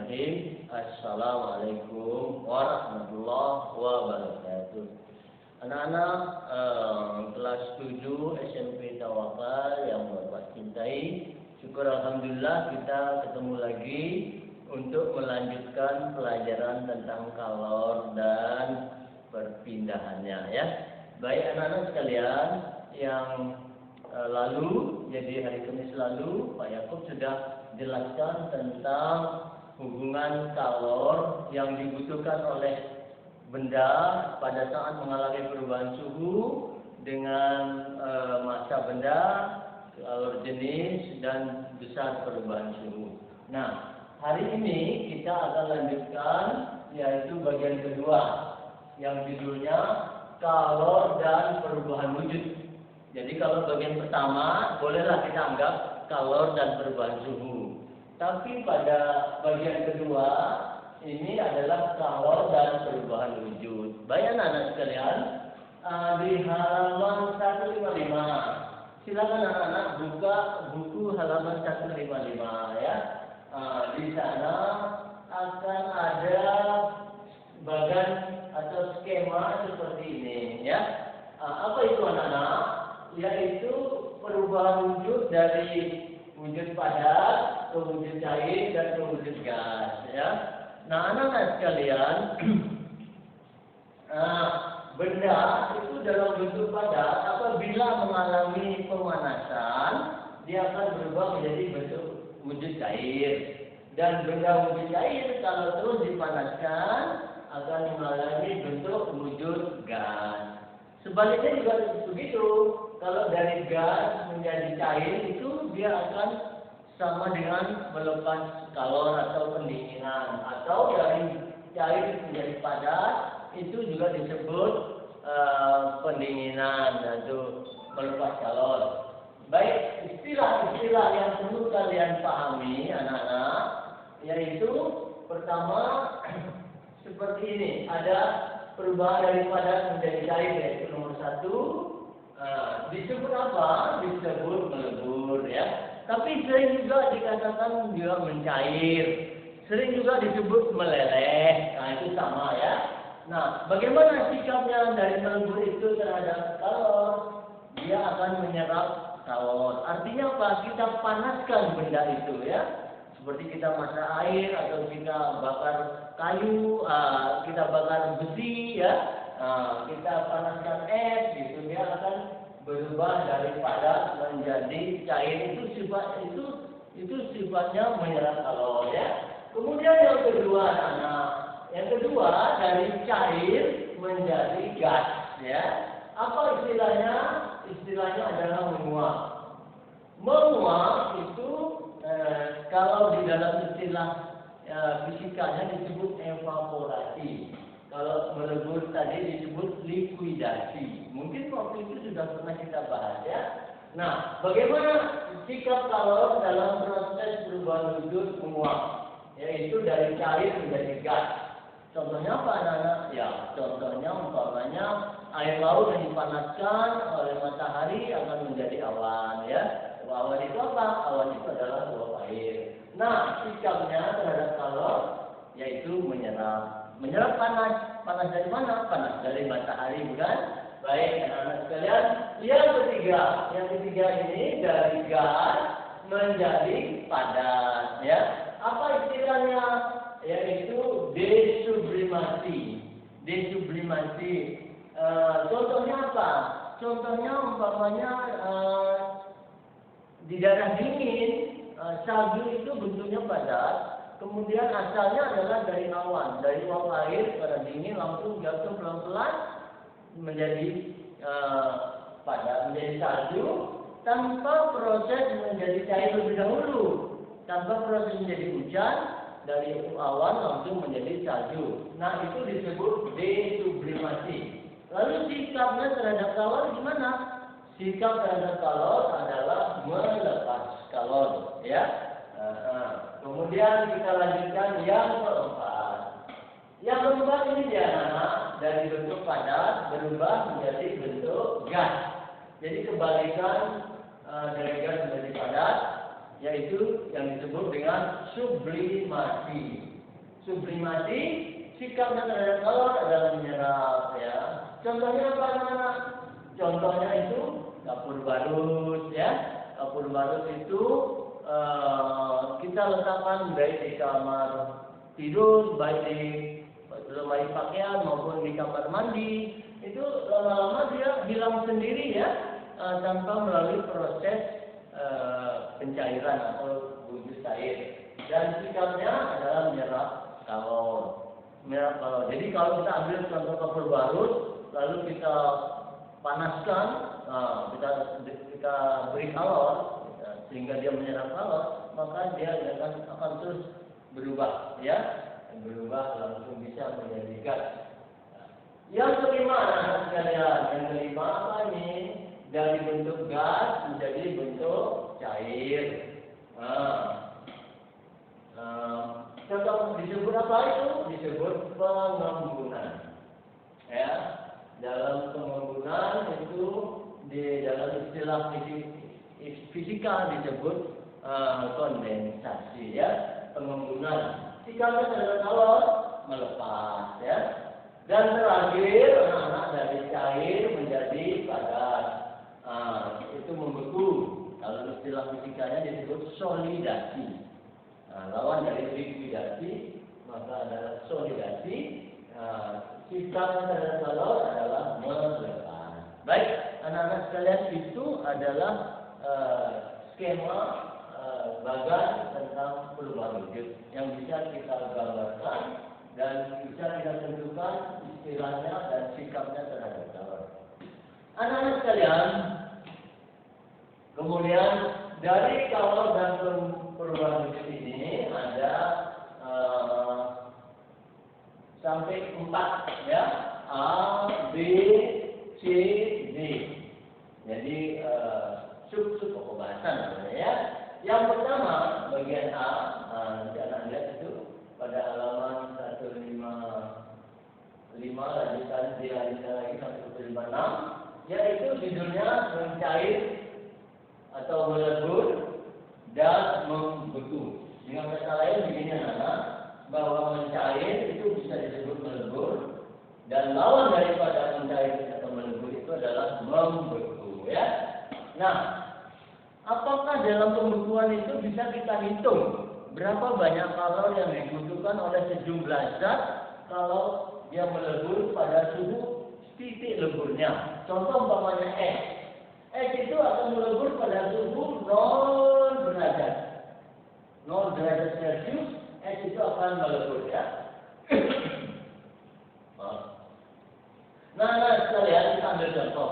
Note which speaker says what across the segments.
Speaker 1: Bismillahirrahmanirrahim. Assalamualaikum warahmatullahi wabarakatuh. Anak-anak kelas 7 SMP Tawakal yang Bapak cintai, syukur alhamdulillah kita ketemu lagi untuk melanjutkan pelajaran tentang kalor dan perpindahannya ya. Baik anak-anak sekalian, yang lalu, jadi hari Kamis lalu Pak Yakub sudah jelaskan tentang hubungan kalor yang dibutuhkan oleh benda pada saat mengalami perubahan suhu dengan massa benda, kalor jenis, dan besar perubahan suhu. Nah, hari ini kita akan lanjutkan yaitu bagian kedua yang judulnya kalor dan perubahan wujud. Jadi kalau bagian pertama bolehlah kita anggap kalor dan perubahan suhu. Tapi pada bagian kedua ini adalah kalor dan perubahan wujud. Baik anak-anak sekalian, di halaman 155. Silakan anak-anak buka buku halaman 155 ya. Di sana akan ada bagan atau skema seperti ini ya. Apa itu anak-anak? Yaitu perubahan wujud dari wujud padat ke wujud cair dan ke wujud gas ya. Nah anak-anak sekalian, benda itu dalam bentuk padat apabila mengalami pemanasan dia akan berubah menjadi bentuk wujud cair, dan benda wujud cair kalau terus dipanaskan akan mengalami bentuk wujud gas. Sebaliknya juga begitu. Kalau dari gas menjadi cair itu dia akan sama dengan melepas kalor atau pendinginan, atau dari cair menjadi padat itu juga disebut pendinginan atau melepas kalor. Baik, istilah-istilah yang perlu kalian pahami anak-anak yaitu pertama seperti ini, ada perubahan dari padat menjadi cair yaitu nomor 1. Disebut apa? Disebut melebur ya. Tapi sering juga dikatakan dia mencair. Sering juga disebut meleleh. Nah itu sama ya. Nah bagaimana sikapnya dari melebur itu terhadap kalor? Dia akan menyerap kalor. Artinya apa? Kita panaskan benda itu ya. Seperti kita masak air atau kita bakar kayu, kita bakar besi ya. Kita panaskan es gitu, dia akan berubah dari padat menjadi cair. Itu sifatnya menyerap kalor ya. Kemudian yang kedua anak-anak, yang kedua dari cair menjadi gas ya. Apa istilahnya? Istilahnya adalah menguap. Menguap itu kalau di dalam istilah fisikanya disebut evaporasi. Kalau melebur tadi disebut likuidasi. Mungkin waktu itu sudah pernah kita bahas ya. Nah, bagaimana sikap kalor dalam proses perubahan wujud menguap? Yaitu dari cair menjadi gas. Contohnya apa anak-anak? Ya, contohnya umpamanya air laut yang dipanaskan oleh matahari akan menjadi awan ya. Awan itu apa? Awan itu adalah uap air. Nah, sikapnya terhadap kalor yaitu menyerap. Menyerap panas dari mana? Panas dari matahari, bukan? Baik, anak-anak sekalian. Yang ketiga ini dari gas menjadi padat, ya. Apa istilahnya? Yaitu desublimasi. Desublimasi. Contohnya apa? Contohnya umpamanya di daerah dingin, salju itu bentuknya padat. Kemudian asalnya adalah dari awan, dari uap air pada dingin langsung jatuh pelan-pelan menjadi padat, menjadi salju tanpa proses menjadi cair lebih dahulu, tanpa proses menjadi hujan dari awan langsung menjadi salju. Nah itu disebut desublimasi. Lalu sikapnya terhadap kalor gimana? Sikap terhadap kalor adalah melepas kalor, ya. Kemudian kita lanjutkan yang keempat. Yang keempat ini dia anak dari bentuk padat berubah menjadi bentuk gas. Jadi kebalikan dari gas menjadi padat, yaitu yang disebut dengan sublimasi. sublimasi, sikapnya terhadap kalor adalah menyerap ya. Contohnya apa anak-anak? Contohnya itu dapur barut ya. Dapur barut itu kita letakkan baik di kamar tidur, baik di lemari pakaian maupun di kamar mandi. Itu lama-lama dia hilang sendiri ya, tanpa melalui proses pencairan atau wujud cair. Dan sikapnya adalah menyerap kalor. Menyerap kalor. Jadi kalau kita ambil contoh dapur barut, lalu kita panaskan, kita beri kalor, sehingga dia menyerap kalor, maka dia akan terus berubah, ya, berubah langsung bisa menjadi gas. Yang kelima, anak-anak sekalian, yang kelima apa ini? Dari bentuk gas menjadi bentuk cair. Contoh disebut apa itu? Disebut pengembunan. Ya, dalam pengembunan itu di dalam istilah fisika disebut kondensasi ya, pengembunan. Sikapnya terhadap kalor melepas ya. Dan terakhir anak-anak dari cair menjadi padat. Itu membeku. Kalau istilah fisikanya disebut solidasi. Lawan dari likuidasi maka adalah solidasi. Sikapnya terhadap kalor adalah melepas. Baik, anak-anak sekalian, itu adalah skema bagan tentang perubahan wujud yang bisa kita gambarkan dan bisa kita tentukan istilahnya dan sikapnya terhadap kalor. Anak-anak sekalian, kemudian dari kalor dan perubahan wujud ini ada sampai 4 ya, A, B, C, D. Jadi sub pembahasan namanya ya. Yang pertama bagian A, nanti anak lihat itu pada halaman 155 lanjutan dilanjutkan lagi 156, yaitu judulnya mencair atau melebur dan membeku. Dengan kata lain begini anak, bahwa mencair itu bisa disebut melebur, dan lawan daripada mencair atau melebur itu adalah membeku ya. Nah, apakah dalam pembekuan itu bisa kita hitung berapa banyak kalor yang dibutuhkan oleh sejumlah zat kalau dia melebur pada suhu titik leburnya? Contoh umpamanya es. Es itu akan melebur pada suhu 0 derajat. 0 derajat Celcius, es itu akan melebur ya. Nah, sekalian kita ambil contoh.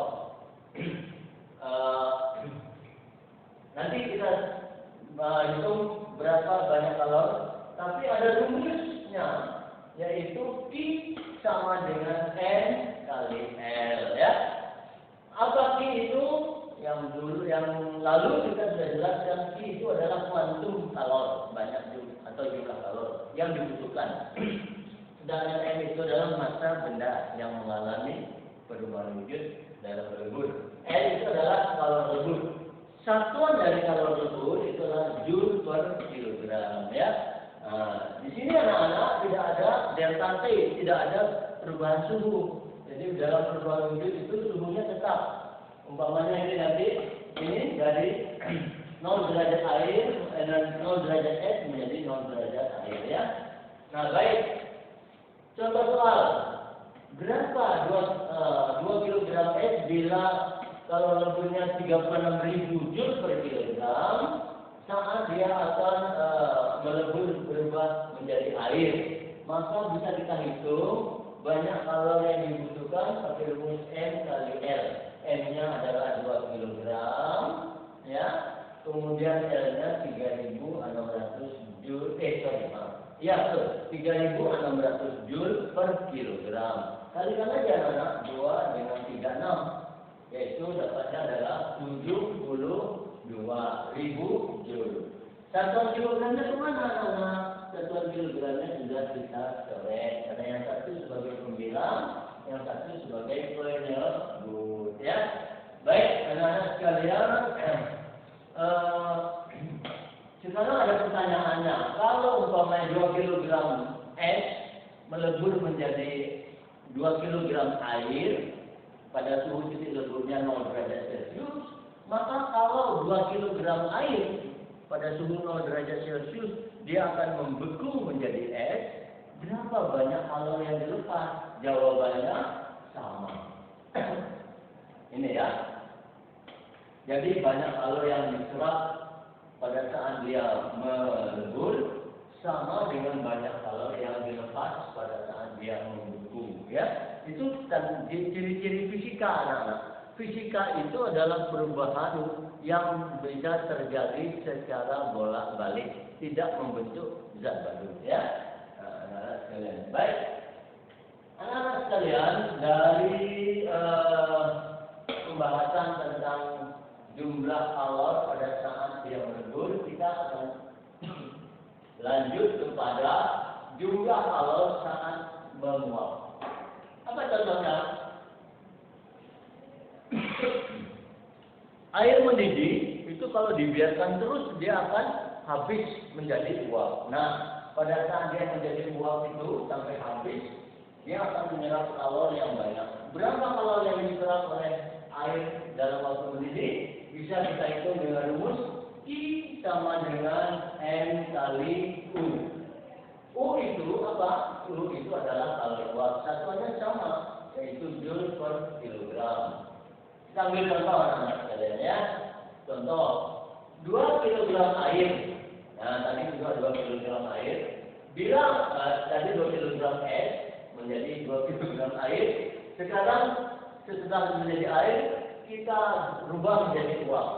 Speaker 1: Nanti kita hitung berapa banyak kalor, tapi ada rumusnya, yaitu Q sama dengan N kali L ya. Apa Q itu? Yang lalu kita sudah jelaskan, Q itu adalah kuantum kalor, banyak atau jumlah kalor yang dibutuhkan. Sedangkan M itu adalah massa benda yang mengalami perubahan wujud dalam lebur. L itu adalah kalor lebur. Satuan dari kalor lebur itu adalah joule per kilogram ya. Di sini anak-anak tidak ada delta T, tidak ada perubahan suhu. Jadi dalam perubahan wujud itu suhunya tetap. Umpamanya ini nanti ini dari 0 derajat air dan 0 derajat es menjadi 0 derajat air ya. Nah baik, contoh soal, berapa 2 kilogram es bila kalau leburnya 36.000 joule per kilogram, saat dia akan melebur berubah menjadi air, maka bisa kita hitung banyak kalori yang dibutuhkan pakai rumus M kali L. M-nya adalah 2 kilogram, ya. Kemudian L-nya 3.600 joule, 3.600 joule per kilogram. Kalikan aja anak 2 dengan 36, yaitu dapatnya adalah 72.000 joule. Satuan kilogramnya kemana anak? Satuan kilogramnya sudah kita coret, karena yang satu sebagai pembilang, yang satu sebagai penyebut ya. Baik anak-anak sekalian, sekarang ada pertanyaannya, kalau umpamanya 2 kg melebur menjadi 2 kilogram air pada suhu titik leburnya 0 derajat Celcius, maka kalau 2 kilogram air pada suhu 0 derajat Celcius dia akan membeku menjadi es, berapa banyak kalori yang dilepas? Jawabannya sama. Ini ya. Jadi banyak kalori yang diserap pada saat dia melebur sama dengan banyak kalori yang dilepas pada saat dia membeku, ya. Itu ciri-ciri fisika, anak-anak. Fisika itu adalah perubahan yang bisa terjadi secara bolak-balik, tidak membentuk zat baru, ya. Anak-anak sekalian. Baik. Anak-anak sekalian, dari pembahasan tentang jumlah kalori pada saat dia melebur, kita akan lanjut kepada jumlah kalori saat menguap. Apa contohnya? Air mendidih itu kalau dibiarkan terus dia akan habis menjadi uap. Nah, pada saat dia menjadi uap itu sampai habis, dia akan menyerap kalori yang banyak. Berapa kalori yang diserap oleh air dalam waktu mendidih? Bisa kita hitung dengan rumus I sama dengan M kali U. U itu apa? U itu adalah kalori uap. Satuannya sama, yaitu joule per kilogram. Kita ambil contoh anak-anak sekalian ya. Contoh, 2 kilogram air. Nah, tadi juga 2 kilogram air. Bila tadi 2 kilogram es menjadi 2 kilogram air. Sekarang setelah menjadi air, kita rubah menjadi uap.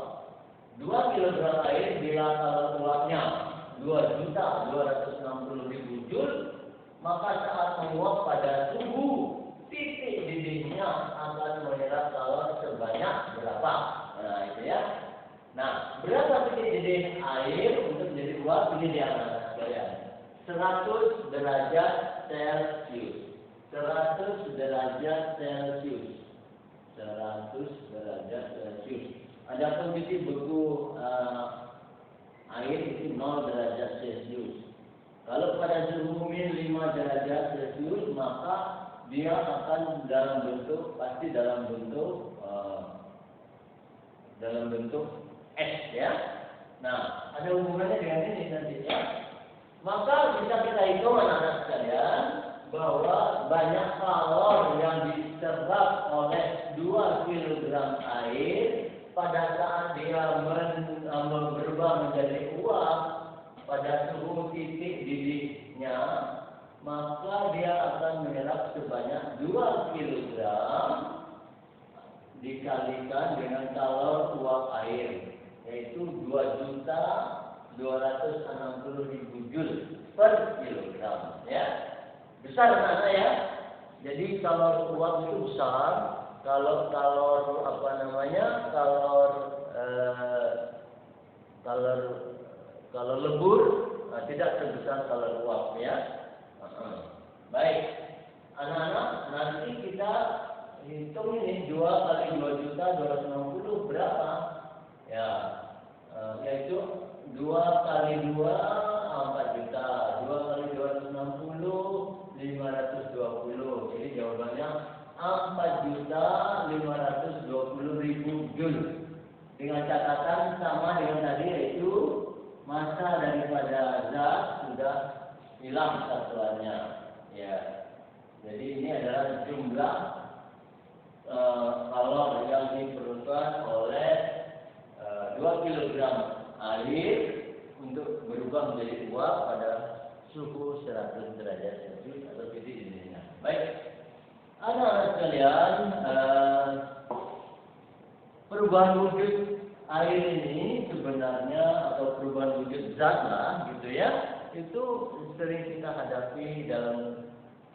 Speaker 1: 2 kilogram air bila kalori uapnya 2.260.000 joule, maka saat menguap pada suhu titik didihnya akan menyerap kalori sebanyak berapa? Nah, itu ya. Nah, berapa titik didih air untuk menjadi uap? Ini dia anak-anak sekalian. 100 derajat Celcius. 100 derajat Celcius. 100 derajat Celcius. Ada kondisi beku air itu 0 derajat Celcius. Kalau pada suhu min 5 derajat Celcius, maka dia akan pasti dalam bentuk es, ya. Nah, ada hubungannya dengan ini nanti, ya. Maka bisa kita hitung anak-anak sekalian bahwa banyak kalori yang diserap oleh 2 kilogram air pada saat dia berubah menjadi uap pada suhu titik didihnya, maka dia akan menyerap sebanyak 2 kilogram dikalikan dengan kalori uap air, yaitu 2.260.000 joule per kilogram, ya. Besar anak-anak ya. Jadi kalori uap itu besar. Kalau lebur tidak sebesar kalori uap, ya. Baik, anak-anak, nanti kita hitung ini 2 kali 2.260 berapa? Ya, yaitu 2 kali 2 4 juta, 2 kali 260 520. Jadi jawabannya 4.520.000 joule. Dengan catatan sama dengan tadi, yaitu massa daripada zat sudah hilang satuannya, ya. Jadi ini adalah jumlah kalori yang diperlukan oleh 2 kilogram air untuk berubah menjadi uap pada suhu 100 derajat Celcius atau titik didihnya. Baik, anak-anak sekalian, perubahan wujud air ini sebenarnya, atau perubahan wujud zat lah, gitu ya, itu sering kita hadapi dalam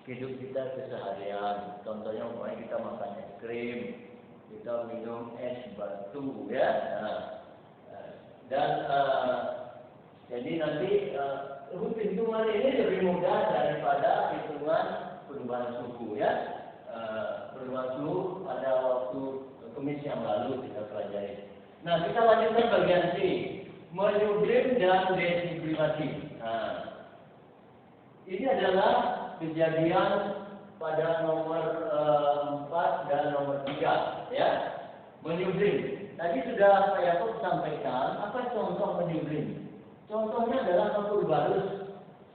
Speaker 1: hidup kita keseharian. Contohnya, umpamanya kita makan es krim, kita minum es batu, ya. Dan jadi nanti hitungan ini lebih mudah daripada hitungan perubahan suhu, ya. Perubahan suhu pada waktu Kamis yang lalu kita pelajari. Nah, kita lanjutkan bagian C, menyublim dan desublimasi. Nah, ini adalah kejadian pada nomor 4 dan nomor 3, ya. Menyublim. Tadi sudah Pak Yakub sampaikan apa contoh menyublim. Contohnya adalah kapur barus.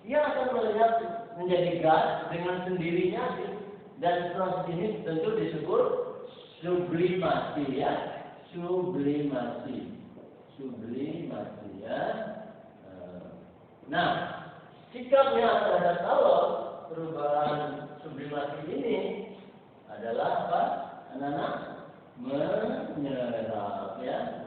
Speaker 1: Dia akan melihat menjadi gas dengan sendirinya, dan proses ini tentu disebut sublimasi, ya. Sublimasi, ya. Nah, sikapnya terhadap talon perubahan sublimasi ini adalah apa, anak-anak? Menyerap, ya,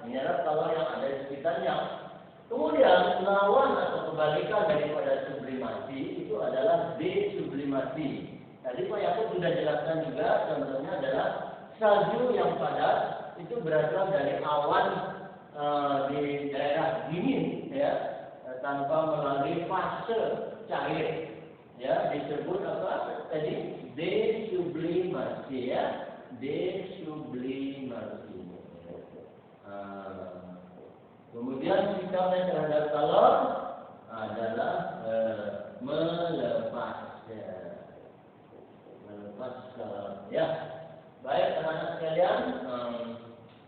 Speaker 1: menyerap talon yang ada di sekitarnya. Kemudian lawan atau kebalikan daripada sublimasi itu adalah desublimasi. Tadi Pak Yakub sudah jelaskan juga, contohnya adalah salju yang padat itu berasal dari awan di daerah dingin, ya, tanpa melalui fase cair, ya, disebut apa tadi? Desublimasi, ya, desublimasi. Kemudian sikapnya terhadap talon adalah melepaskan, ya. Baik anak-anak sekalian,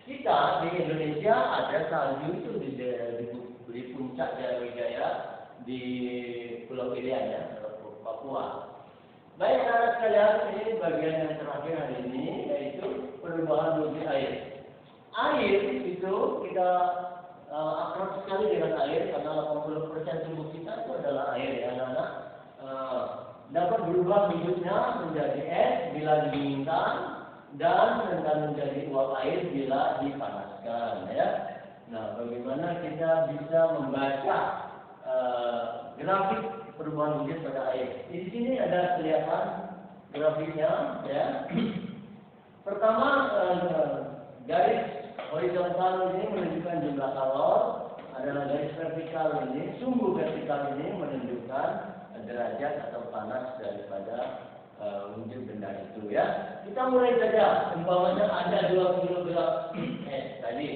Speaker 1: kita di Indonesia ada salju itu di puncak Jaya di Pulau Irian, ya, Papua. Baik anak-anak sekalian, ini bagian yang terakhir hari ini, yaitu perubahan wujud air. Air itu kita akrab sekali dengan air karena 80% tubuh kita itu adalah air, ya anak-anak. Dapat berubah wujudnya menjadi es bila didinginkan dan menjadi uap air bila dipanaskan, ya. Nah, bagaimana kita bisa membaca grafik perubahan wujud pada air? Di sini ada kelihatan grafiknya, ya. Pertama, garis horizontal ini menunjukkan jumlah kalor, adalah garis vertikal ini, sumbu vertikal ini menunjukkan derajat atau panas daripada wujud benda itu, ya. Kita mulai saja, umpamanya ada 2 kg es tadi.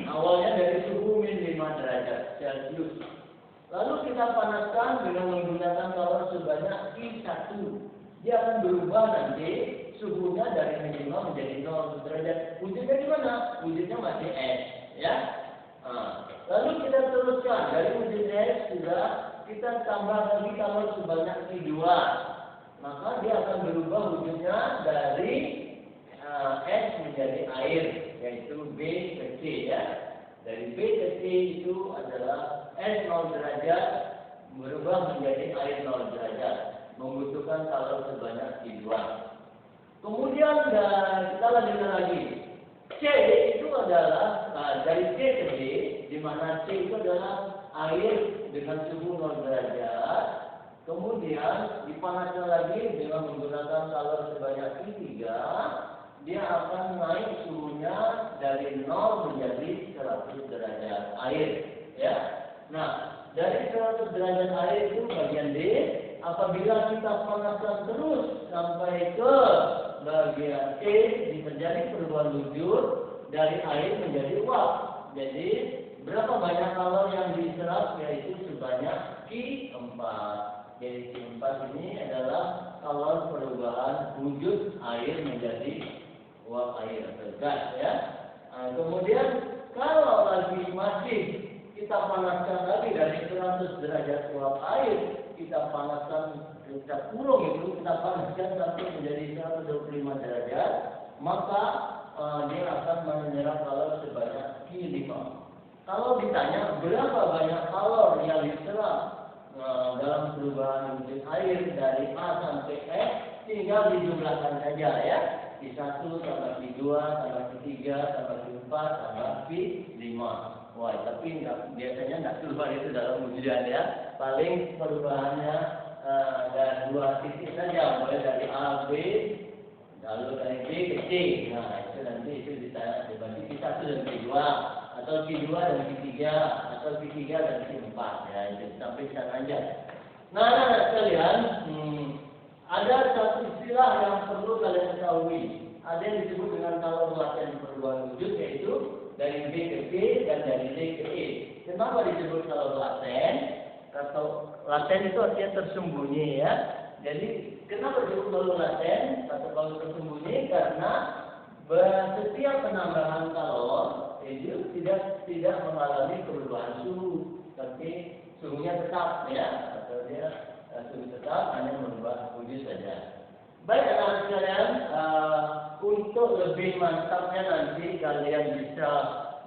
Speaker 1: Awalnya dari suhu min 5 derajat Celcius. Lalu kita panaskan dengan menggunakan kalor sebanyak I1. Dia akan berubah nanti suhunya dari minimal menjadi 0 derajat. Wujudnya di mana? Wujudnya masih es, ya. Lalu kita teruskan dari wujud es sudah kita tambah lagi kalor sebanyak I2. Maka dia akan berubah wujudnya dari es menjadi air, yaitu B ke C, ya. Dari B ke C itu adalah es 0 derajat berubah menjadi air 0 derajat, membutuhkan kalor sebanyak I2. Kemudian kita lanjutkan lagi. C itu adalah dari C ke D, di mana C itu adalah air dengan suhu 0 derajat. Kemudian dipanaskan lagi dengan menggunakan kalor sebanyak I3, dia akan naik suhunya dari 0 menjadi 100 derajat air, ya. Nah, dari 100 derajat air itu bagian D. Apabila kita panaskan terus sampai ke bagian E, terjadi perubahan wujud dari air menjadi uap. Jadi berapa banyak kalor yang diserap? Yaitu sebanyak Q4. Jadi Q4 ini adalah kalor perubahan wujud air menjadi uap air atau gas, ya. Kemudian kalau lagi masih kita panaskan lagi dari 100 derajat uap air, kita panaskan, kita kurung itu, kita panaskan sampai menjadi 125 derajat, maka dia akan menyerap kalor sebanyak Q5. Kalau ditanya berapa banyak kalor yang diserap dalam perubahan wujud air dari A sampai S, tinggal dijumlahkan saja, ya. Q1 tambah Q2 tambah Q3 tambah Q4 tambah Q5. Wah, tapi biasanya nggak keluar itu dalam wujudan, ya. Paling perubahannya ada 2 titik saja, mulai dari A, B, lalu dari B ke C. Nah, itu nanti itu ditanya berarti Q1 dan Q2, atau Q2 dan Q3, atau Q3 dan Q4. Ya, itu sampai sana aja. Nah, sekalian, ada satu istilah yang perlu kalian ketahui. Ada yang disebut dengan kalor laten perubahan wujud, yaitu dari B ke C dan dari D ke E. Kenapa disebut kalor laten? laten itu artinya tersembunyi ya. Jadi kenapa disebut balu laten atau balu tersembunyi? Karena setiap penambahan kalor itu tidak mengalami perubahan suhu, tapi suhunya tetap ya, atau dia suhu tetap hanya merubah wujud saja. Baik anak-anak sekalian, untuk lebih mantapnya nanti kalian bisa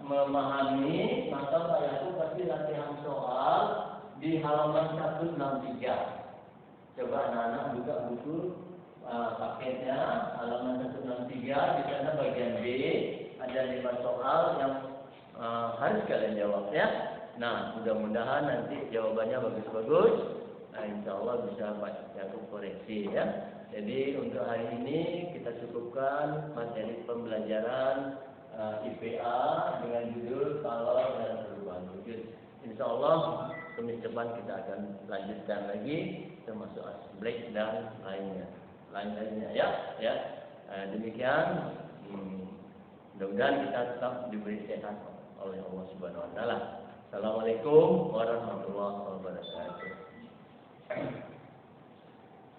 Speaker 1: memahami, maka Pak Yakub pasti latihan soal di halaman 163. Coba anak-anak buka buku paketnya halaman 163, di sana bagian B ada 5 soal yang harus kalian jawab ya. Nah, mudah-mudahan nanti jawabannya bagus-bagus. Nah, insya Allah bisa Pak Yakub koreksi ya. Jadi untuk hari ini kita cukupkan materi pembelajaran IPA dengan judul kalor dan perubahan wujud. Insya Allah Kamis depan kita akan lanjutkan lagi termasuk asbleck dan lainnya ya. Demikian mudah-mudahan kita tetap diberi sehat oleh Allah Subhanahu Wa Taala. Assalamualaikum warahmatullahi wabarakatuh.